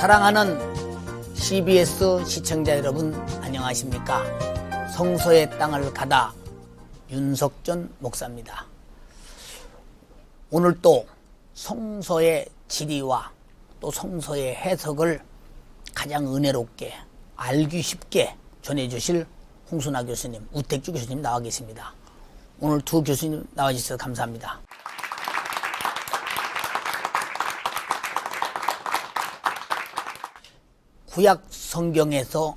사랑하는 CBS 시청자 여러분 안녕하십니까? 성서의 땅을 가다 윤석전 목사입니다. 오늘 또 성서의 지리와 또 성서의 해석을 가장 은혜롭게 알기 쉽게 전해주실 홍순아 교수님, 우택주 교수님 나와 계십니다. 오늘 두 교수님 나와주셔서 감사합니다. 구약 성경에서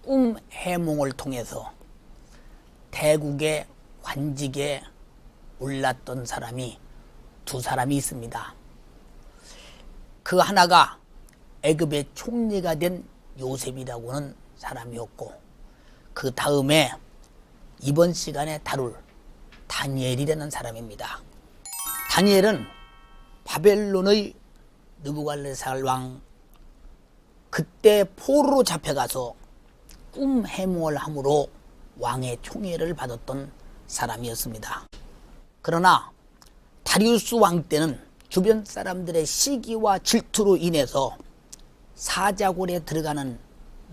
꿈 해몽을 통해서 대국의 관직에 올랐던 사람이 두 사람이 있습니다. 그 하나가 애굽의 총리가 된 요셉이라고 하는 사람이었고, 그 다음에 이번 시간에 다룰 다니엘이라는 사람입니다. 다니엘은 바벨론의 느부갓네살 왕, 그때 포로로 잡혀가서 꿈 해몽을 함으로 왕의 총애를 받았던 사람이었습니다. 그러나 다리우스 왕 때는 주변 사람들의 시기와 질투로 인해서 사자굴에 들어가는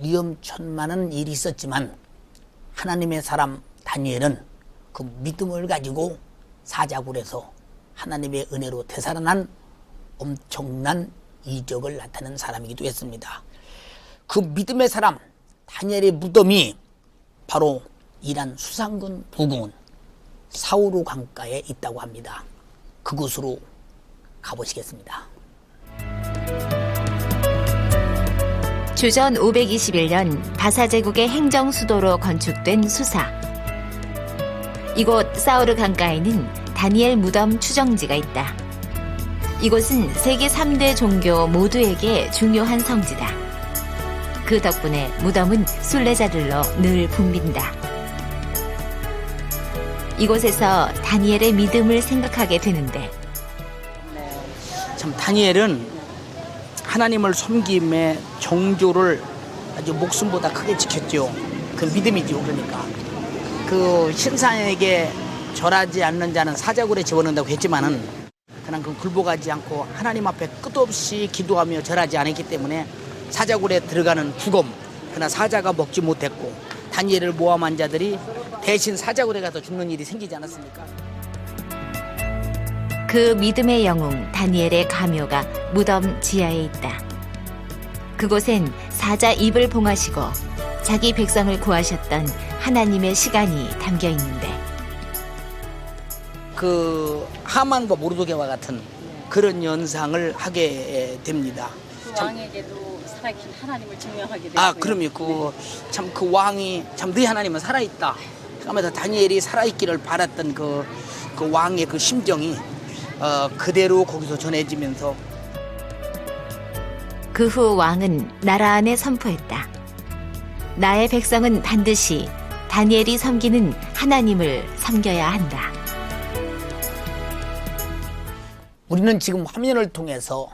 위험천만한 일이 있었지만, 하나님의 사람 다니엘은 그 믿음을 가지고 사자굴에서 하나님의 은혜로 되살아난 엄청난 이적을 나타낸 사람이기도 했습니다. 그 믿음의 사람 다니엘의 무덤이 바로 이란 수상군 부근 사우르 강가에 있다고 합니다. 그곳으로 가보시겠습니다. 주전 521년 바사제국의 행정 수도로 건축된 수사. 이곳 사우르 강가에는 다니엘 무덤 추정지가 있다. 이곳은 세계 3대 종교 모두에게 중요한 성지다. 그 덕분에 무덤은 순례자들로 늘 붐빈다. 이곳에서 다니엘의 믿음을 생각하게 되는데, 참 다니엘은 하나님을 섬김의 정조를 아주 목숨보다 크게 지켰죠. 그 믿음이죠. 그러니까 그 신상에게 절하지 않는 자는 사자굴에 집어넣는다고 했지만은, 그냥 그 굴복하지 않고 하나님 앞에 끝없이 기도하며 절하지 않았기 때문에 사자굴에 들어가는 죽음, 그러나 사자가 먹지 못했고, 다니엘을 모함한 자들이 대신 사자굴에 가서 죽는 일이 생기지 않았습니까? 그 믿음의 영웅 다니엘의 가묘가 무덤 지하에 있다. 그곳엔 사자 입을 봉하시고 자기 백성을 구하셨던 하나님의 시간이 담겨 있는데, 그 하만과 모르드게와 같은 그런 연상을 하게 됩니다. 그 왕에게도 살아계신 하나님을 증명하게 되고요. 아, 그럼요. 참 그 왕이 참 네 하나님은 살아있다. 그러면서 다니엘이 살아있기를 바랐던 그 왕의 그 심정이 그대로 거기서 전해지면서, 그 후 왕은 나라 안에 선포했다. 나의 백성은 반드시 다니엘이 섬기는 하나님을 섬겨야 한다. 우리는 지금 화면을 통해서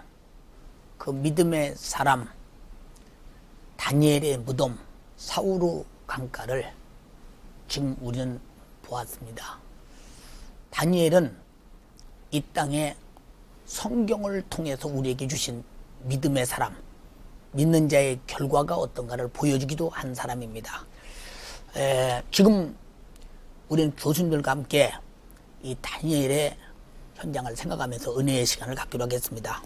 그 믿음의 사람 다니엘의 무덤 사우르 강가를 지금 우리는 보았습니다. 다니엘은 이 땅에 성경을 통해서 우리에게 주신 믿음의 사람, 믿는 자의 결과가 어떤가를 보여주기도 한 사람입니다. 지금 우리는 교수님들과 함께 이 다니엘의 현장을 생각하면서 은혜의 시간을 갖기로 하겠습니다.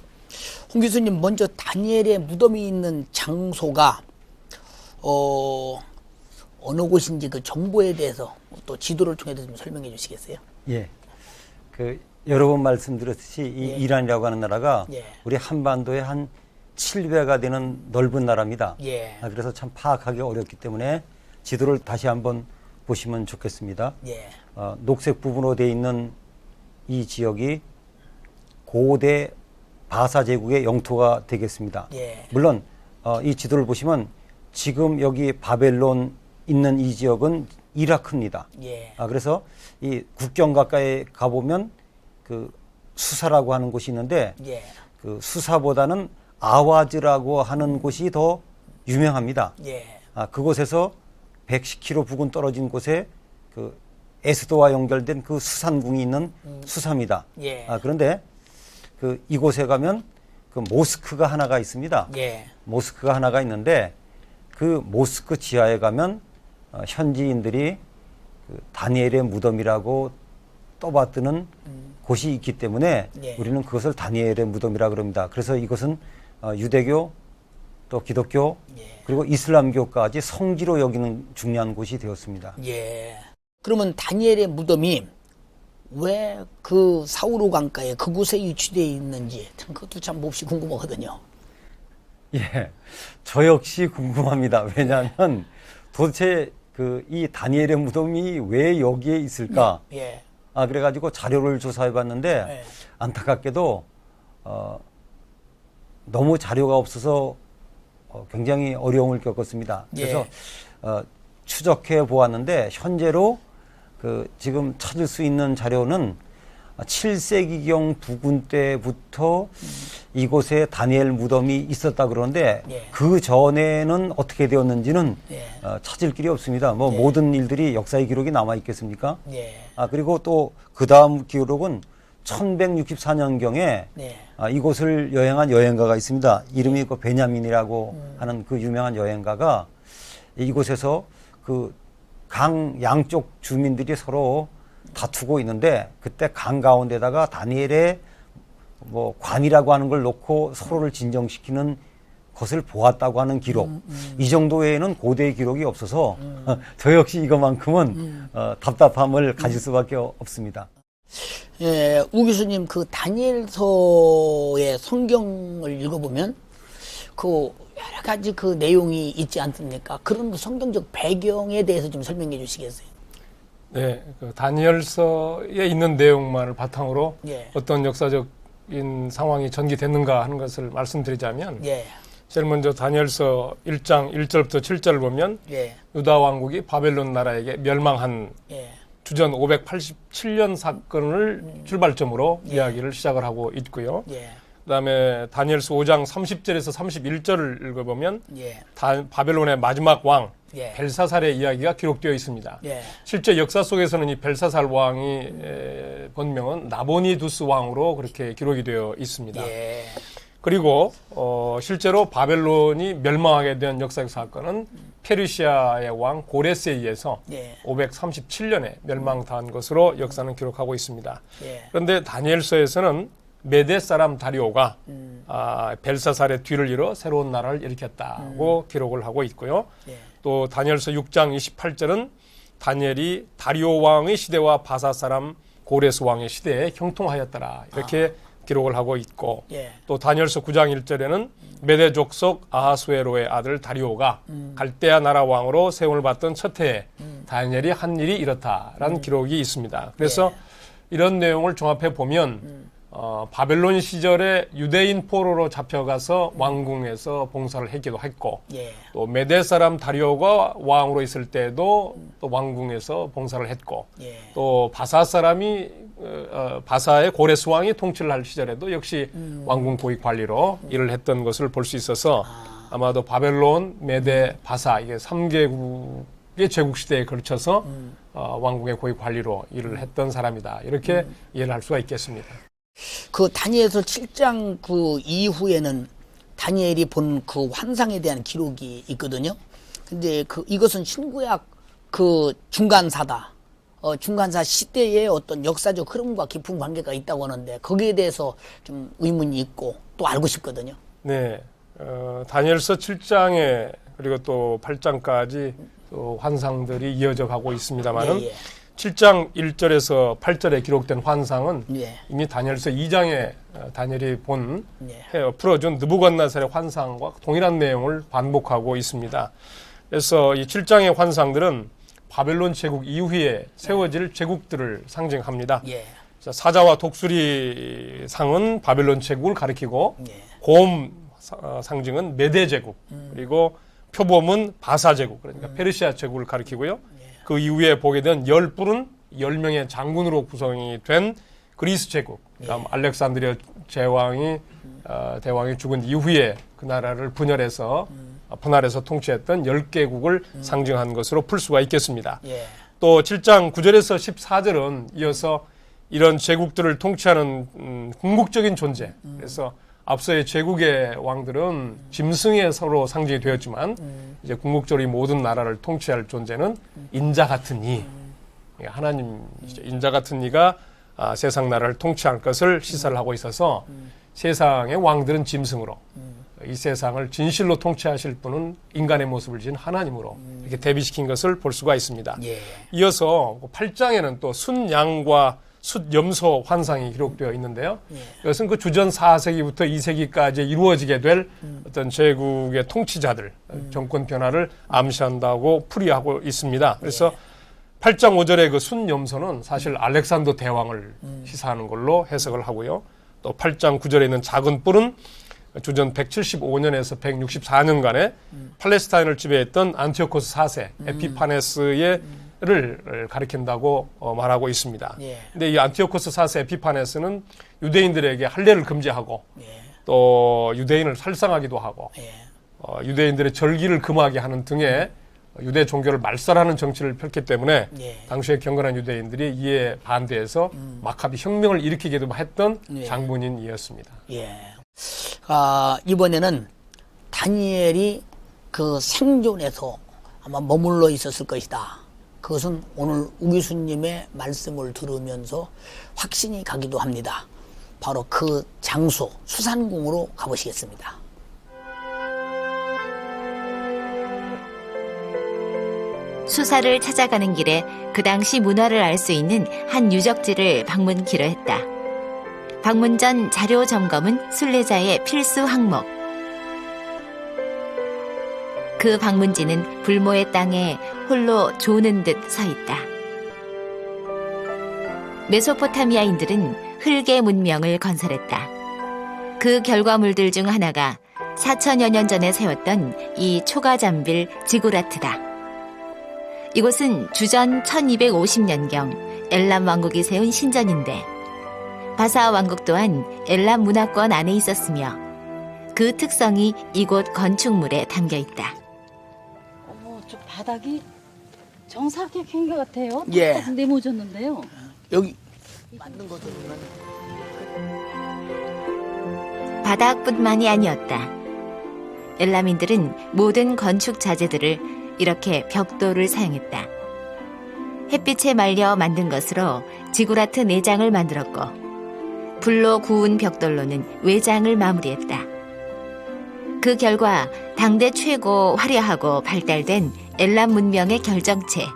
홍 교수님, 먼저 다니엘의 무덤이 있는 장소가 어느 곳인지 그 정보에 대해서 또 지도를 통해서 좀 설명해 주시겠어요? 예. 여러 번 말씀드렸듯이 이 이란이라고 하는 나라가 우리 한반도의 한 7배가 되는 넓은 나라입니다. 그래서 참 파악하기 어렵기 때문에 지도를 다시 한번 보시면 좋겠습니다. 녹색 부분으로 되어 있는 이 지역이 고대 바사 제국의 영토가 되겠습니다. 물론 이 지도를 보시면 지금 여기 바벨론 있는 이 지역은 이라크입니다. 그래서 이 국경 가까이 가보면 그 수사라고 하는 곳이 있는데, 그 수사보다는 아와즈라고 하는 곳이 더 유명합니다. 그곳에서 110km 부근 떨어진 곳에 그 에스도와 연결된 그 수산궁이 있는 수사입니다. 그런데 그 이곳에 가면 그 모스크가 하나가 있습니다. 예. 모스크가 하나가 있는데 그 모스크 지하에 가면 현지인들이 그 다니엘의 무덤이라고 떠받드는 곳이 있기 때문에 예. 우리는 그것을 다니엘의 무덤이라 그럽니다. 그래서 이것은 유대교 또 기독교 예. 그리고 이슬람교까지 성지로 여기는 중요한 곳이 되었습니다. 예. 그러면 다니엘의 무덤이 왜 그 사우로 강가에 그곳에 위치되어 있는지 참 그것도 참 몹시 궁금하거든요. 예, 저 역시 궁금합니다. 왜냐하면 도대체 그 이 다니엘의 무덤이 왜 여기에 있을까? 예. 그래가지고 자료를 조사해봤는데 예. 안타깝게도 너무 자료가 없어서 굉장히 어려움을 겪었습니다. 그래서 추적해 보았는데 현재로 그 지금 찾을 수 있는 자료는 7세기경 부근 때부터 이곳에 다니엘 무덤이 있었다 그러는데 그 전에는 어떻게 되었는지는 찾을 길이 없습니다. 뭐 모든 일들이 역사의 기록이 남아 있겠습니까? 그리고 또 그 다음 기록은 1164년경에 이곳을 여행한 여행가가 있습니다. 이름이 그 베냐민이라고 하는 그 유명한 여행가가 이곳에서 그 강 양쪽 주민들이 서로 다투고 있는데 그때 강 가운데다가 다니엘의 뭐 관이라고 하는 걸 놓고 서로를 진정시키는 것을 보았다고 하는 기록. 이 정도 외에는 고대의 기록이 없어서 저 역시 이것만큼은 답답함을 가질 수밖에 없습니다. 예, 우 교수님 그 다니엘서의 성경을 읽어보면 그 여러 가지 그 내용이 있지 않습니까? 그런 성경적 배경에 대해서 좀 설명해 주시겠어요? 네, 그 다니엘서에 있는 내용만을 바탕으로 어떤 역사적인 상황이 전개됐는가 하는 것을 말씀드리자면 제일 먼저 다니엘서 1장 1절부터 7절을 보면 유다 왕국이 바벨론 나라에게 멸망한 주전 587년 사건을 출발점으로 이야기를 시작을 하고 있고요. 그다음에 다니엘서 5장 30절에서 31절을 읽어보면 바벨론의 마지막 왕 벨사살의 이야기가 기록되어 있습니다. 실제 역사 속에서는 이 벨사살 왕이 본명은 나보니두스 왕으로 그렇게 기록이 되어 있습니다. 그리고 실제로 바벨론이 멸망하게 된 역사적 사건은 페르시아의 왕 고레스에 의해서 537년에 멸망한 것으로 역사는 기록하고 있습니다. 그런데 다니엘서에서는 메대 사람 다리오가 벨사살의 뒤를 이어 새로운 나라를 일으켰다고 기록을 하고 있고요. 또 다니엘서 6장 28절은 다니엘이 다리오 왕의 시대와 바사 사람 고레스 왕의 시대에 형통하였더라 이렇게 기록을 하고 있고 또 다니엘서 9장 1절에는 메대 족속 아하수에로의 아들 다리오가 갈대아 나라 왕으로 세움을 받던 첫 해에 다니엘이 한 일이 이렇다라는 기록이 있습니다. 그래서 이런 내용을 종합해 보면 바벨론 시절에 유대인 포로로 잡혀가서 왕궁에서 봉사를 했기도 했고 또 메대 사람 다리오가 왕으로 있을 때도 또 왕궁에서 봉사를 했고 또 바사 사람이 바사의 고레스 왕이 통치를 할 시절에도 역시 왕궁 고위 관리로 일을 했던 것을 볼 수 있어서 아마도 바벨론, 메대, 바사 이게 3개국의 제국 시대에 걸쳐서 왕궁의 고위 관리로 일을 했던 사람이다. 이렇게 이해를 할 수가 있겠습니다. 그 다니엘서 7장 그 이후에는 다니엘이 본 그 환상에 대한 기록이 있거든요. 근데 그 이것은 신구약 그 중간사다. 중간사 시대의 어떤 역사적 흐름과 깊은 관계가 있다고 하는데 거기에 대해서 좀 의문이 있고 또 알고 싶거든요. 네, 다니엘서 7장에 그리고 또 8장까지 또 환상들이 이어져 가고 있습니다만은 7장 1절에서 8절에 기록된 환상은 이미 다니엘서 2장에 다니엘이 본 풀어준 느부갓네살의 환상과 동일한 내용을 반복하고 있습니다. 그래서 이 7장의 환상들은 바벨론 제국 이후에 세워질 제국들을 상징합니다. 사자와 독수리 상은 바벨론 제국을 가리키고 곰 상징은 메대 제국 그리고 표범은 바사 제국 그러니까 페르시아 제국을 가리키고요. 그 이후에 보게 된 10뿔은 10명의 장군으로 구성이 된 그리스 제국. 그다음 알렉산드리아 대왕이 죽은 이후에 그 나라를 분할해서 통치했던 10개국을 상징한 것으로 풀 수가 있겠습니다. 또 7장 9절에서 14절은 이어서 이런 제국들을 통치하는 궁극적인 존재. 그래서 앞서의 제국의 왕들은 짐승의 서로 상징이 되었지만 이제 궁극적으로 이 모든 나라를 통치할 존재는 인자 같은 이, 하나님이죠. 인자 같은 이가 세상 나라를 통치할 것을 시사를 하고 있어서 세상의 왕들은 짐승으로 이 세상을 진실로 통치하실 분은 인간의 모습을 지닌 하나님으로 이렇게 대비시킨 것을 볼 수가 있습니다. 예. 이어서 8장에는 또 순양과 숫염소 환상이 기록되어 있는데요. 예. 이것은 그 주전 4세기부터 2세기까지 이루어지게 될 어떤 제국의 통치자들, 정권 변화를 암시한다고 풀이하고 있습니다. 그래서 8장 5절의 그 순염소는 사실 알렉산더 대왕을 시사하는 걸로 해석을 하고요. 또 8장 9절에 있는 작은 뿔은 주전 175년에서 164년간에 팔레스타인을 지배했던 안티오코스 4세 에피파네스를 가리킨다고 말하고 있습니다. 근데 이 안티오코스 4세 에피파네스는 유대인들에게 할례를 금지하고 또 유대인을 살상하기도 하고 유대인들의 절기를 금하게 하는 등의 유대 종교를 말살하는 정치를 폈기 때문에 당시에 경건한 유대인들이 이에 반대해서 마카비 혁명을 일으키기도 했던 장본인이었습니다. 이번에는 다니엘이 그 생존에서 아마 머물러 있었을 것이다. 그것은 오늘 우 교수님의 말씀을 들으면서 확신이 가기도 합니다. 바로 그 장소 수산궁으로 가보시겠습니다. 수사를 찾아가는 길에 그 당시 문화를 알 수 있는 한 유적지를 방문키로 했다. 방문 전 자료 점검은 순례자의 필수 항목. 그 방문지는 불모의 땅에 홀로 조는 듯 서 있다. 메소포타미아인들은 흙의 문명을 건설했다. 그 결과물들 중 하나가 4천여 년 전에 세웠던 이 초가잠빌 지구라트다. 이곳은 주전 1250년경 엘람 왕국이 세운 신전인데 바사 왕국 또한 엘람 문화권 안에 있었으며 그 특성이 이곳 건축물에 담겨 있다. 어머, 저 바닥이 정사각형 것 같아요. 예. 딱 네모졌는데요. 여기 만든 것들은 바닥뿐만이 아니었다. 엘람인들은 모든 건축 자재들을 이렇게 벽돌을 사용했다. 햇빛에 말려 만든 것으로 지구라트 내장을 만들었고 불로 구운 벽돌로는 외장을 마무리했다. 그 결과 당대 최고 화려하고 발달된 엘람 문명의 결정체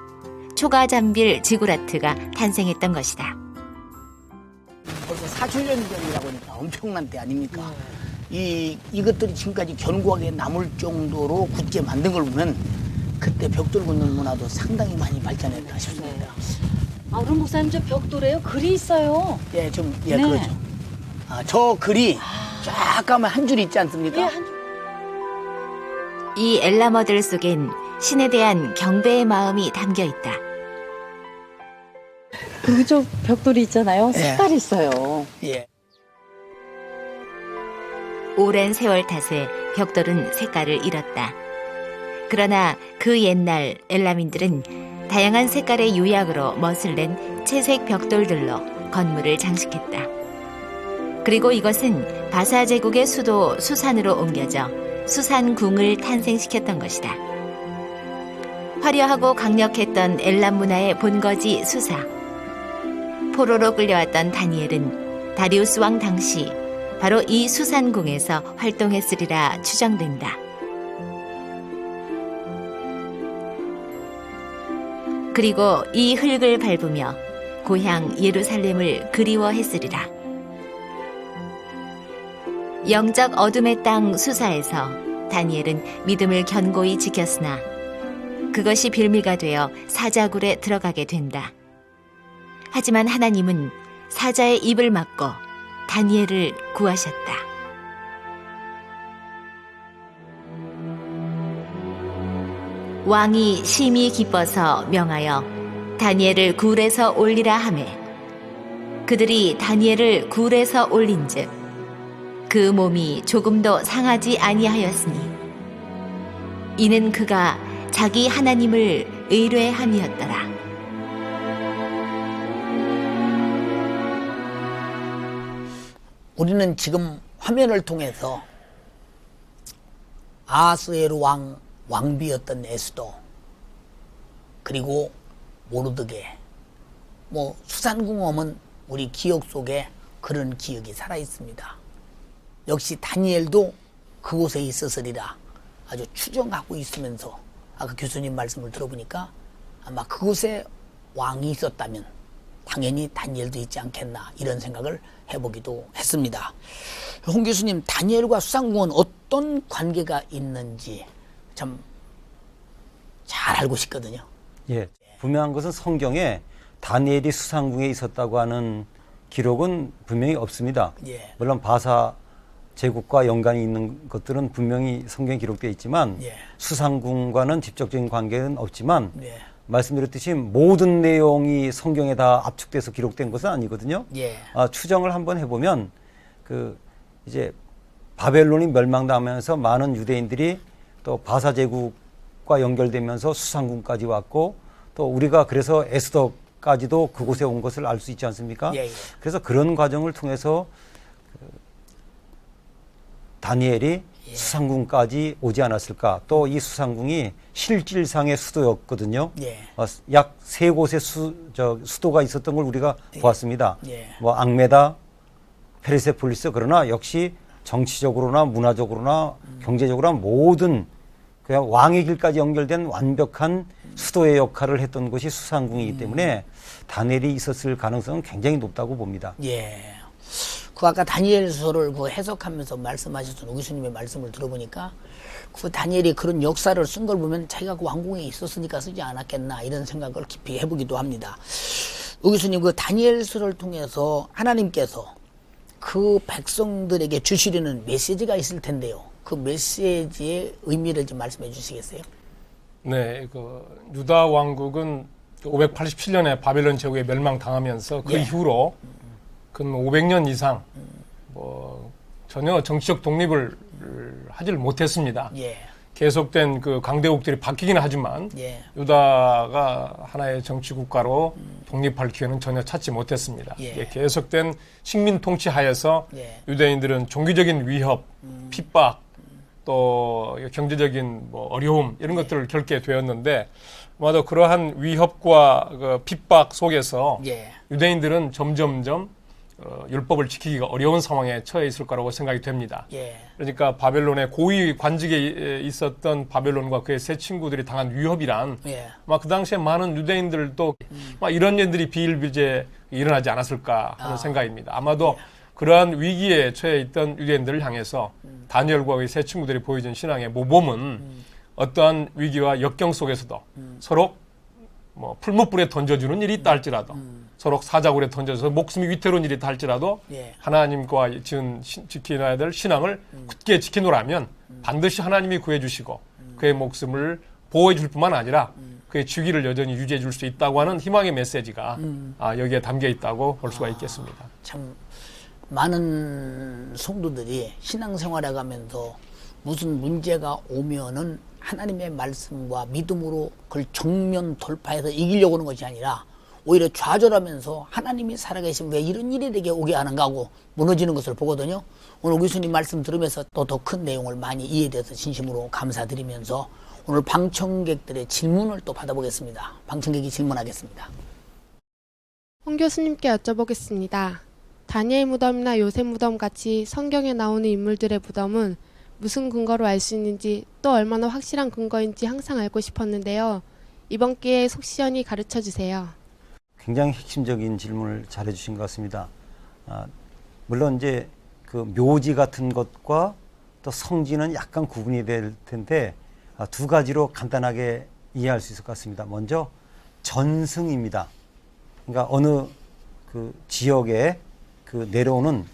초가잠빌 지구라트가 탄생했던 것이다. 벌써 4천년 전이라고 하니까 엄청난 때 아닙니까? 이것들이 지금까지 견고하게 남을 정도로 굳게 만든 걸 보면 그때 벽돌 걷는 문화도 상당히 많이 발전했다 싶습니다. 그럼 목사님 저 벽돌에요? 글이 있어요. 네. 그렇죠. 저 글이 쫙 가면 한 줄 있지 않습니까? 예, 한 줄. 이 엘람어들 속엔 신에 대한 경배의 마음이 담겨 있다. 그저 벽돌이 있잖아요. 예. 색깔이 있어요. 예. 오랜 세월 탓에 벽돌은 색깔을 잃었다. 그러나 그 옛날 엘람인들은 다양한 색깔의 유약으로 멋을 낸 채색 벽돌들로 건물을 장식했다. 그리고 이것은 바사 제국의 수도 수산으로 옮겨져 수산궁을 탄생시켰던 것이다. 화려하고 강력했던 엘람 문화의 본거지 수사. 포로로 끌려왔던 다니엘은 다리우스 왕 당시 바로 이 수산궁에서 활동했으리라 추정된다. 그리고 이 흙을 밟으며 고향 예루살렘을 그리워했으리라. 영적 어둠의 땅 수사에서 다니엘은 믿음을 견고히 지켰으나 그것이 빌미가 되어 사자굴에 들어가게 된다. 하지만 하나님은 사자의 입을 막고 다니엘을 구하셨다. 왕이 심히 기뻐서 명하여 다니엘을 굴에서 올리라 하매 그들이 다니엘을 굴에서 올린즉 그 몸이 조금도 상하지 아니하였으니 이는 그가 자기 하나님을 의뢰함이었더라. 우리는 지금 화면을 통해서 아스에르 왕비였던 에스더, 그리고 모르드게, 뭐 수산궁엄은 우리 기억 속에 그런 기억이 살아 있습니다. 역시 다니엘도 그곳에 있었으리라 아주 추정하고 있으면서 아까 교수님 말씀을 들어보니까 아마 그곳에 왕이 있었다면 당연히 다니엘도 있지 않겠나 이런 생각을 해보기도 했습니다. 홍 교수님, 다니엘과 수산궁은 어떤 관계가 있는지 참 잘 알고 싶거든요. 예, 분명한 것은 성경에 다니엘이 수산궁에 있었다고 하는 기록은 분명히 없습니다. 예. 물론 바사 제국과 연관이 있는 것들은 분명히 성경에 기록되어 있지만 예. 수산궁과는 직접적인 관계는 없지만 예. 말씀드렸듯이 모든 내용이 성경에 다 압축돼서 기록된 것은 아니거든요. 예. 추정을 한번 해보면 이제 바벨론이 멸망당하면서 많은 유대인들이 또 바사 제국과 연결되면서 수산궁까지 왔고 또 우리가 그래서 에스더까지도 그곳에 온 것을 알 수 있지 않습니까? 예, 예. 그래서 그런 과정을 통해서 다니엘이 예. 수산궁까지 오지 않았을까. 또 이 수산궁이 실질상의 수도였거든요. 예. 약 3곳의 수도가 있었던 걸 우리가 예. 보았습니다. 예. 뭐 앙메다, 페르세폴리스. 그러나 역시 정치적으로나 문화적으로나 경제적으로나 모든 그냥 왕의 길까지 연결된 완벽한 수도의 역할을 했던 곳이 수산궁이기 때문에 다니엘이 있었을 가능성은 굉장히 높다고 봅니다. 예. 그 아까 다니엘서를 그 해석하면서 말씀하셨던 오 교수님의 말씀을 들어보니까 그 다니엘이 그런 역사를 쓴 걸 보면 자기가 그 왕궁에 있었으니까 쓰지 않았겠나 이런 생각을 깊이 해보기도 합니다. 오 교수님, 그 다니엘서를 통해서 하나님께서 그 백성들에게 주시려는 메시지가 있을 텐데요. 그 메시지의 의미를 좀 말씀해 주시겠어요? 네, 유다 왕국은 587년에 바벨론 제국에 멸망당하면서 그 예. 이후로 근 500년 이상 전혀 정치적 독립을 하질 못했습니다. 예. 계속된 그 강대국들이 바뀌긴 하지만 예. 유다가 하나의 정치 국가로 독립할 기회는 전혀 찾지 못했습니다. 예. 계속된 식민 통치 하에서 예. 유대인들은 종교적인 위협, 핍박, 또 경제적인 어려움 이런 것들을 겪게 되었는데 아마도 그러한 위협과 그 핍박 속에서 예. 유대인들은 점점점 율법을 지키기가 어려운 상황에 처해 있을 거라고 생각이 됩니다. 예. 그러니까 바벨론의 고위 관직에 있었던 바벨론과 그의 세 친구들이 당한 위협이란 예. 그 당시에 많은 유대인들도 이런 일들이 비일비재 일어나지 않았을까 하는 생각입니다. 아마도 그러한 위기에 처해 있던 유대인들을 향해서 다니엘과 그의 세 친구들이 보여준 신앙의 모범은 어떠한 위기와 역경 속에서도 서로 풀무불에 던져주는 일이 있다 할지라도 서로 사자굴에 던져서 목숨이 위태로운 일이 있다 할지라도 예. 하나님과 지켜야 될 신앙을 굳게 지키노라면 반드시 하나님이 구해주시고 그의 목숨을 보호해 줄 뿐만 아니라 그의 주기를 여전히 유지해 줄 수 있다고 하는 희망의 메시지가 여기에 담겨 있다고 볼 수가 있겠습니다. 참 많은 성도들이 신앙생활해 가면서 무슨 문제가 오면은 하나님의 말씀과 믿음으로 그걸 정면 돌파해서 이기려고 하는 것이 아니라 오히려 좌절하면서 하나님이 살아계신 왜 이런 일이 내게 오게 하는가 하고 무너지는 것을 보거든요. 오늘 교수님 말씀 들으면서 또 더 큰 내용을 많이 이해돼서 진심으로 감사드리면서 오늘 방청객들의 질문을 또 받아보겠습니다. 방청객이 질문하겠습니다. 홍 교수님께 여쭤보겠습니다. 다니엘 무덤이나 요셉 무덤 같이 성경에 나오는 인물들의 무덤은 무슨 근거로 알 수 있는지 또 얼마나 확실한 근거인지 항상 알고 싶었는데요. 이번 기회에 속 시원히 가르쳐 주세요. 굉장히 핵심적인 질문을 잘해 주신 것 같습니다. 물론 이제 그 묘지 같은 것과 또 성지는 약간 구분이 될 텐데 두 가지로 간단하게 이해할 수 있을 것 같습니다. 먼저 전승입니다. 그러니까 어느 그 지역에 그 내려오는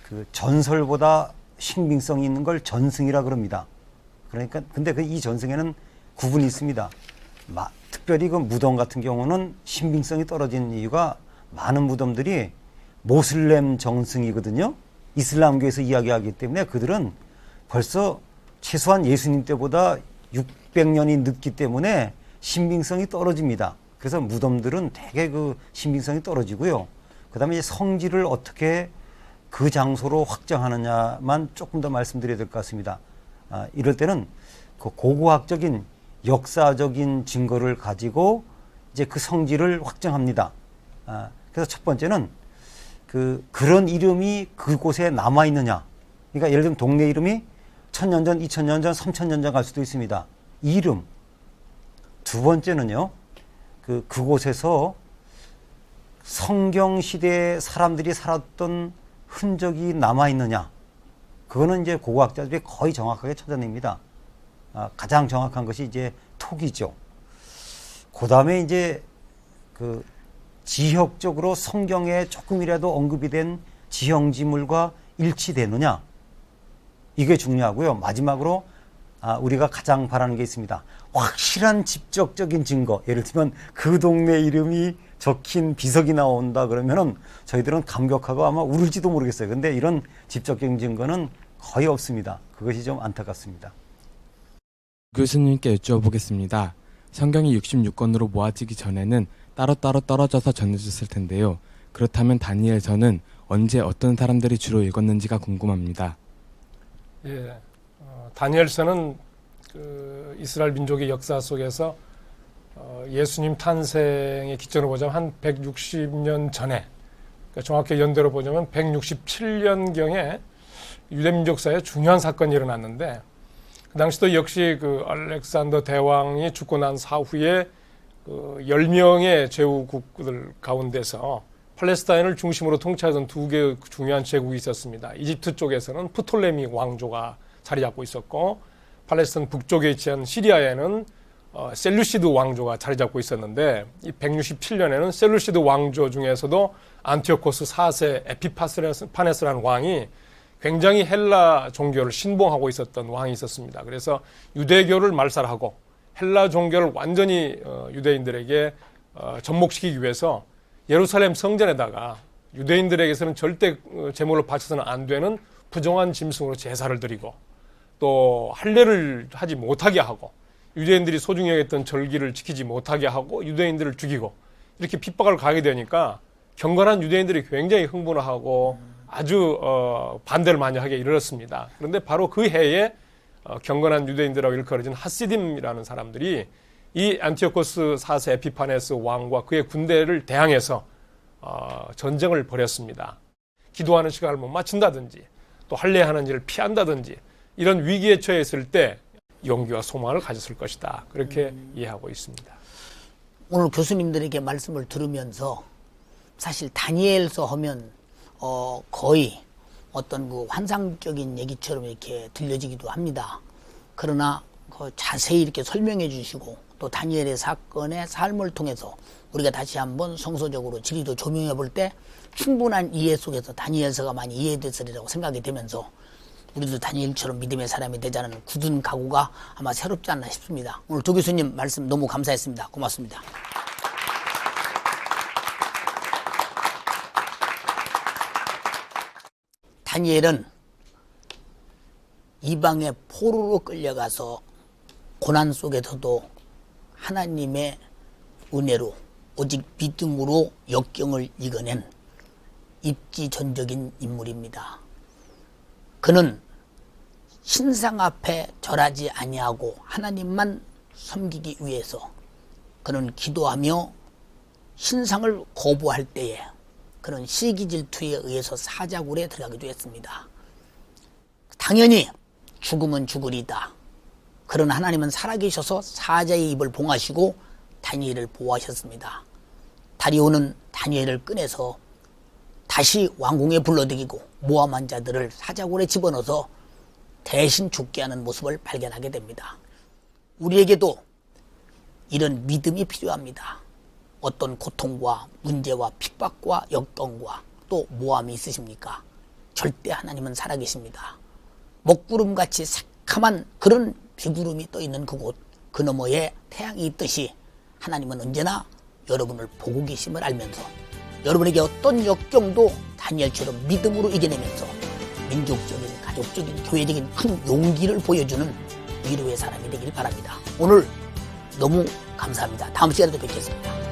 그 전설보다 신빙성이 있는 걸 전승이라 그럽니다. 그러니까 근데 이 전승에는 구분이 있습니다. 특별히 그 무덤 같은 경우는 신빙성이 떨어진 이유가 많은 무덤들이 모슬렘 정승이거든요. 이슬람교에서 이야기하기 때문에 그들은 벌써 최소한 예수님 때보다 600년이 늦기 때문에 신빙성이 떨어집니다. 그래서 무덤들은 되게 그 신빙성이 떨어지고요. 그 다음에 성지를 어떻게 그 장소로 확정하느냐만 조금 더 말씀드려야 될 것 같습니다. 이럴 때는 그 고고학적인 역사적인 증거를 가지고 이제 그 성지를 확정합니다. 그래서 첫 번째는 그런 이름이 그곳에 남아 있느냐. 그러니까 예를 들면 동네 이름이 1000년 전, 2000년 전, 3000년 전 갈 수도 있습니다. 이름. 두 번째는요, 그곳에서 성경 시대에 사람들이 살았던 흔적이 남아 있느냐. 그거는 이제 고고학자들이 거의 정확하게 찾아냅니다. 가장 정확한 것이 이제 톡이죠. 그 다음에 이제 지역적으로 성경에 조금이라도 언급이 된 지형지물과 일치되느냐. 이게 중요하고요. 마지막으로 우리가 가장 바라는 게 있습니다. 확실한 직접적인 증거. 예를 들면 그 동네 이름이 적힌 비석이 나온다 그러면은 저희들은 감격하고 아마 울을지도 모르겠어요. 근데 이런 직접적인 증거는 거의 없습니다. 그것이 좀 안타깝습니다. 교수님께 여쭤보겠습니다. 성경이 66권으로 모아지기 전에는 따로따로 떨어져서 전해졌을 텐데요. 그렇다면 다니엘서는 언제 어떤 사람들이 주로 읽었는지가 궁금합니다. 예, 다니엘서는 이스라엘 민족의 역사 속에서 예수님 탄생의 기점으로 보자면 한 160년 전에, 그러니까 정확히 연대로 보자면 167년경에 유대민족사에 중요한 사건이 일어났는데, 그 당시도 역시 알렉산더 대왕이 죽고 난 사후에 10명의 제후국들 가운데서 팔레스타인을 중심으로 통치하던 두 개의 중요한 제국이 있었습니다. 이집트 쪽에서는 프톨레미 왕조가 자리 잡고 있었고, 팔레스타인 북쪽에 위치한 시리아에는 셀루시드 왕조가 자리 잡고 있었는데, 이 167년에는 셀루시드 왕조 중에서도 안티오코스 4세 에피파네스라는 왕이 굉장히 헬라 종교를 신봉하고 있었던 왕이 있었습니다. 그래서 유대교를 말살하고 헬라 종교를 완전히 유대인들에게 접목시키기 위해서 예루살렘 성전에다가 유대인들에게서는 절대 제물로 바쳐서는 안 되는 부정한 짐승으로 제사를 드리고, 또 할례를 하지 못하게 하고, 유대인들이 소중히 여겼던 절기를 지키지 못하게 하고, 유대인들을 죽이고, 이렇게 핍박을 가하게 되니까 경건한 유대인들이 굉장히 흥분을 하고 아주 반대를 많이 하게 이르렀습니다. 그런데 바로 그 해에 경건한 유대인들하고 일컬어진 하시딤이라는 사람들이 이 안티오코스 4세 에피파네스 왕과 그의 군대를 대항해서 전쟁을 벌였습니다. 기도하는 시간을 못 마친다든지, 또 할례하는 일을 피한다든지, 이런 위기에 처했을 때 용기와 소망을 가졌을 것이다. 그렇게 이해하고 있습니다. 오늘 교수님들에게 말씀을 들으면서 사실 다니엘서 하면 거의 어떤 환상적인 얘기처럼 이렇게 들려지기도 합니다. 그러나 자세히 이렇게 설명해 주시고, 또 다니엘의 사건의 삶을 통해서 우리가 다시 한번 성서적으로 지리도 조명해 볼 때 충분한 이해 속에서 다니엘서가 많이 이해됐으리라고 생각이 되면서, 우리도 다니엘처럼 믿음의 사람이 되자는 굳은 각오가 아마 새롭지 않나 싶습니다. 오늘 조 교수님 말씀 너무 감사했습니다. 고맙습니다. 다니엘은 이방의 포로로 끌려가서 고난 속에서도 하나님의 은혜로, 오직 믿음으로 역경을 이겨낸 입지전적인 인물입니다. 그는 신상 앞에 절하지 아니하고 하나님만 섬기기 위해서 그는 기도하며 신상을 거부할 때에 그는 시기질투에 의해서 사자굴에 들어가기도 했습니다. 당연히 죽으면 죽으리다. 그러나 하나님은 살아계셔서 사자의 입을 봉하시고 다니엘을 보호하셨습니다. 다리오는 다니엘을 꺼내서 다시 왕궁에 불러들이고 모함한 자들을 사자굴에 집어넣어서 대신 죽게 하는 모습을 발견하게 됩니다. 우리에게도 이런 믿음이 필요합니다. 어떤 고통과 문제와 핍박과 역경과 또 모함이 있으십니까? 절대 하나님은 살아계십니다. 먹구름같이 새카만 그런 비구름이 떠있는 그곳, 그 너머에 태양이 있듯이 하나님은 언제나 여러분을 보고 계심을 알면서 여러분에게 어떤 역경도 다니엘처럼 믿음으로 이겨내면서 민족적인, 가족적인, 교회적인 큰 용기를 보여주는 위로의 사람이 되길 바랍니다. 오늘 너무 감사합니다. 다음 시간에도 뵙겠습니다.